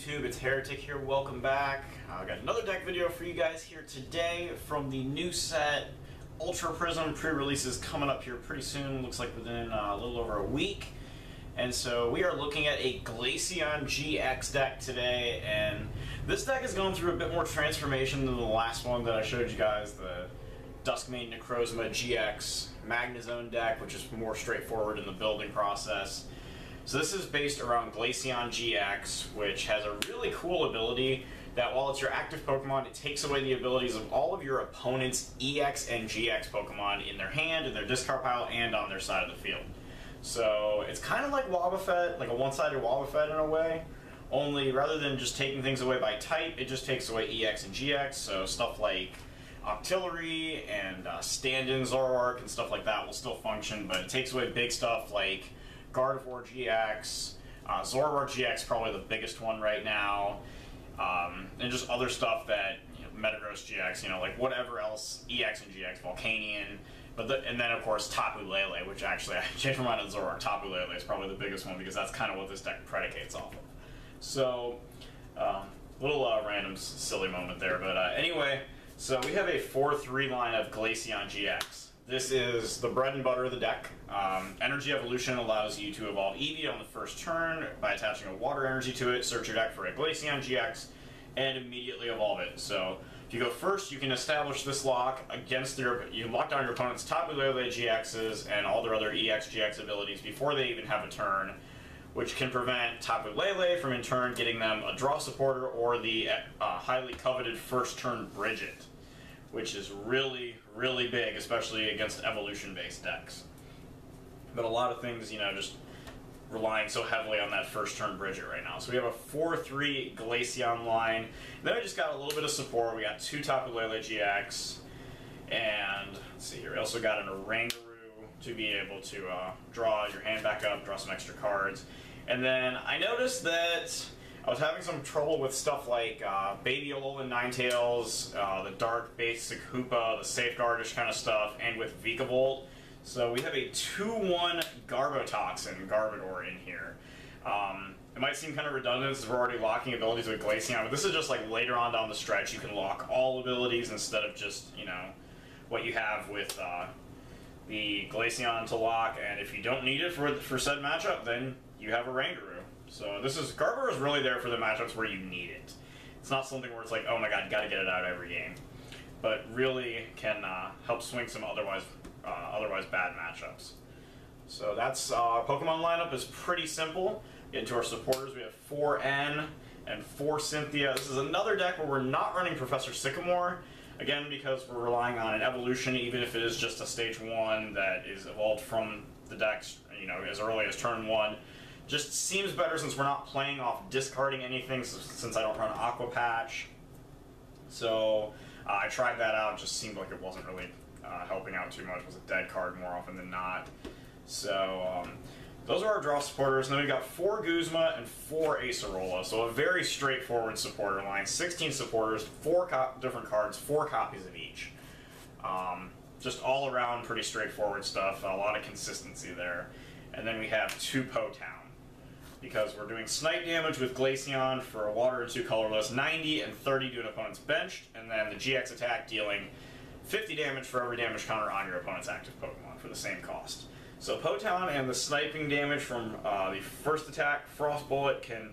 YouTube? It's Heretic here. Welcome back. I got another deck video for you guys here today from the new set Ultra Prism. Pre-release is coming up here pretty soon. Looks like within a little over a week. And so we are looking at a Glaceon-GX deck today, and this deck is going through a bit more transformation than the last one that I showed you guys, the Duskmane Necrozma GX Magnezone deck, which is more straightforward in the building process. So this is based around Glaceon-GX, which has a really cool ability that while it's your active Pokemon, it takes away the abilities of all of your opponent's EX and GX Pokemon in their hand, in their discard pile, and on their side of the field. So it's kind of like Wobbuffet, like a one-sided Wobbuffet in a way, only rather than just taking things away by type, it just takes away EX and GX, so stuff like Octillery and stand-in Zoroark and stuff like that will still function, but it takes away big stuff like Gardevoir GX, Zoroark GX, probably the biggest one right now, and just other stuff that, Metagross GX, like whatever else, EX and GX, Volcanion, and then of course Tapu Lele, which actually I changed my mind on Zoroark. Tapu Lele is probably the biggest one because that's kind of what this deck predicates off of. So, little random silly moment there, but anyway, so we have a 4-3 line of Glaceon-GX. This is the bread and butter of the deck. Energy Evolution allows you to evolve Eevee on the first turn by attaching a water energy to it, search your deck for a Glaceon-GX, and immediately evolve it. So if you go first, you can establish this lock against you lock down your opponent's Tapu Lele GXs and all their other EX GX abilities before they even have a turn, which can prevent Tapu Lele from in turn getting them a draw supporter or the highly coveted first turn Bridget, which is really, really big, especially against evolution-based decks. But a lot of things, just relying so heavily on that first turn Bridget right now. So we have a 4-3 Glaceon line. Then we just got a little bit of support. We got 2 Tapu Lele GX, and let's see here, we also got an Oranguru to be able to draw your hand back up, draw some extra cards. And then I noticed that I was having some trouble with stuff like Baby Alolan Ninetales, the Dark Basic Hoopa, the Safeguardish kind of stuff, and with Vikavolt. So we have a 2-1 Garbotoxin Garbodor in here. It might seem kind of redundant since we're already locking abilities with Glaceon, but this is just like later on down the stretch you can lock all abilities instead of just, what you have with the Glaceon to lock, and if you don't need it for said matchup, then you have a Oranguru. So Garbodor is really there for the matchups where you need it. It's not something where it's like, oh my god, you gotta get it out every game. But really can help swing some otherwise bad matchups. So that's our Pokemon lineup is pretty simple. Get into our supporters, we have 4N and 4 Cynthia. This is another deck where we're not running Professor Sycamore, again because we're relying on an evolution, even if it is just a stage 1 that is evolved from the decks, as early as turn 1. Just seems better since we're not playing off discarding anything, since I don't run Aqua Patch. So I tried that out, it just seemed like it wasn't really helping out too much. It was a dead card more often than not. So those are our draw supporters. And then we've got 4 Guzma and 4 Acerola. So a very straightforward supporter line. 16 supporters, 4 different cards, 4 copies of each. Just all around pretty straightforward stuff. A lot of consistency there. And then we have 2 Po-Town, because we're doing snipe damage with Glaceon for a water and 2 colorless, 90 and 30 to an opponent's benched, and then the GX attack dealing 50 damage for every damage counter on your opponent's active Pokemon for the same cost. So Po-Town and the sniping damage from the first attack, Frost Bullet, can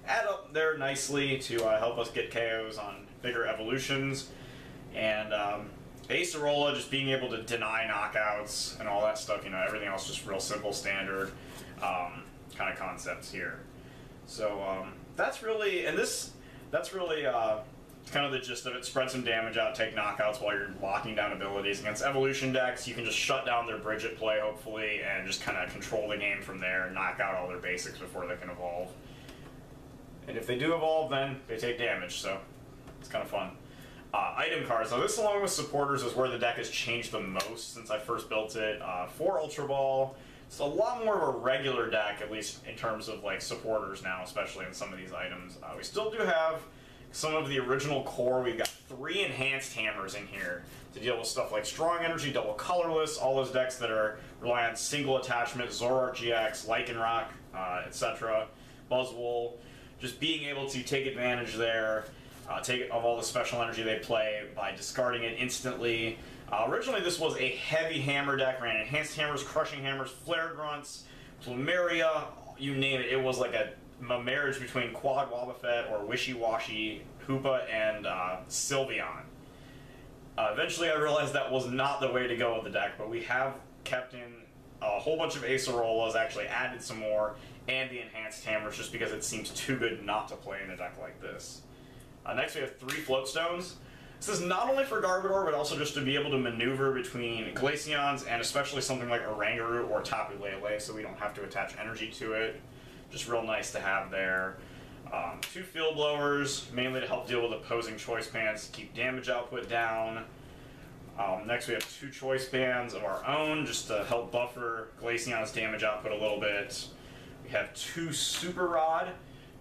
add up there nicely to help us get KOs on bigger evolutions. And Acerola just being able to deny knockouts and all that stuff, everything else just real simple, standard kind of concepts here. So that's really, kind of the gist of it. Spread some damage out, take knockouts while you're locking down abilities. Against evolution decks, you can just shut down their Bridget play, hopefully, and just kind of control the game from there and knock out all their basics before they can evolve. And if they do evolve, then they take damage, so it's kind of fun. Item cards. Now this, along with supporters, is where the deck has changed the most since I first built it. 4 Ultra Ball. It's a lot more of a regular deck, at least in terms of like supporters now, especially in some of these items. We still do have some of the original core. We've got 3 enhanced hammers in here to deal with stuff like Strong Energy, Double Colorless, all those decks that rely on single attachment, Zoroark GX, Lycanroc, etc., Buzzwole. just being able to take advantage there, of all the special energy they play by discarding it instantly. Originally this was a heavy hammer deck, ran enhanced hammers, crushing hammers, flare grunts, plumeria, you name it. It was like a marriage between Quad Wobbuffet or Wishy-Washy, Hoopa, and Sylveon. Eventually I realized that was not the way to go with the deck, but we have kept in a whole bunch of Acerolas, actually added some more, and the enhanced hammers just because it seems too good not to play in a deck like this. Next we have 3 Floatstones. This is not only for Garbodor, but also just to be able to maneuver between Glaceons and especially something like Oranguru or Tapu Lele, so we don't have to attach energy to it. Just real nice to have there. 2 Field Blowers, mainly to help deal with opposing Choice Bands to keep damage output down. Next we have 2 Choice Bands of our own, just to help buffer Glaceon's damage output a little bit. We have 2 Super Rod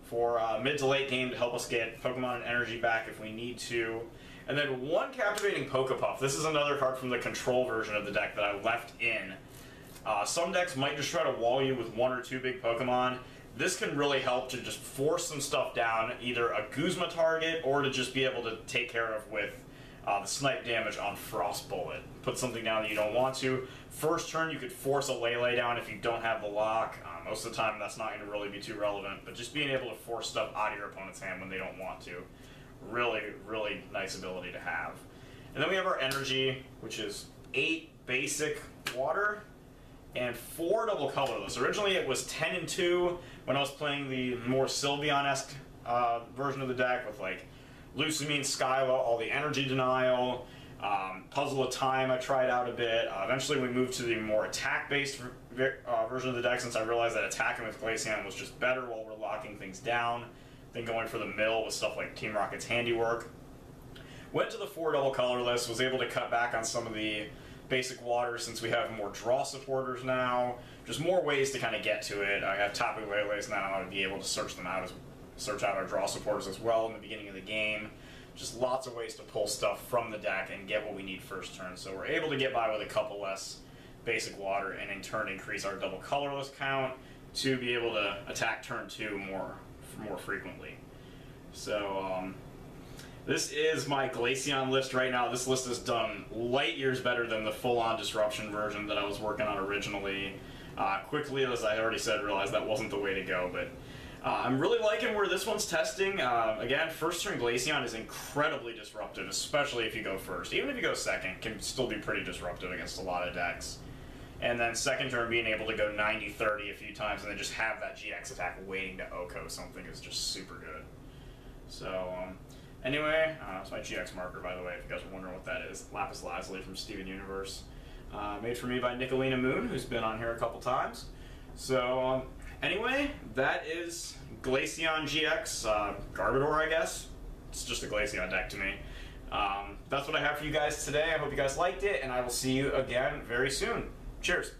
for mid to late game to help us get Pokemon and energy back if we need to. And then 1 Captivating Pokepuff. This is another card from the control version of the deck that I left in. Some decks might just try to wall you with 1 or 2 big Pokemon. This can really help to just force some stuff down, either a Guzma target or to just be able to take care of with the snipe damage on Frost Bullet. Put something down that you don't want to. First turn you could force a Lele down if you don't have the lock. Most of the time that's not going to really be too relevant, but just being able to force stuff out of your opponent's hand when they don't want to. Really, really nice ability to have. And then we have our energy, which is 8 basic water and 4 double colorless. Originally it was 10 and 2 when I was playing the more Sylveon-esque version of the deck with like Lusamine, Skyla, all the energy denial, Puzzle of Time I tried out a bit. Eventually we moved to the more attack-based version of the deck since I realized that attacking with Glaceon was just better while we're locking things down than going for the mill with stuff like Team Rocket's Handiwork. Went to the 4 double colorless, was able to cut back on some of the basic water since we have more draw supporters now. Just more ways to kind of get to it. I have Tapu Lele's now to be able to search out our draw supporters as well in the beginning of the game. Just lots of ways to pull stuff from the deck and get what we need first turn. So we're able to get by with a couple less basic water and in turn increase our double colorless count to be able to attack turn 2 more frequently. So this is my Glaceon list right now. This list is done light years better than the full-on disruption version that I was working on originally. Quickly, as I already said, realized that wasn't the way to go, but I'm really liking where this one's testing. Again, first turn Glaceon is incredibly disruptive, especially if you go first. Even if you go second, can still be pretty disruptive against a lot of decks. And then second turn being able to go 90-30 a few times and then just have that GX attack waiting to OHKO something is just super good. So, anyway, it's my GX marker, by the way, if you guys are wondering what that is. Lapis Lazuli from Steven Universe. Made for me by Nicolina Moon, who's been on here a couple times. So, anyway, that is Glaceon-GX, Garbodor, I guess. It's just a Glaceon deck to me. That's what I have for you guys today. I hope you guys liked it, and I will see you again very soon. Cheers.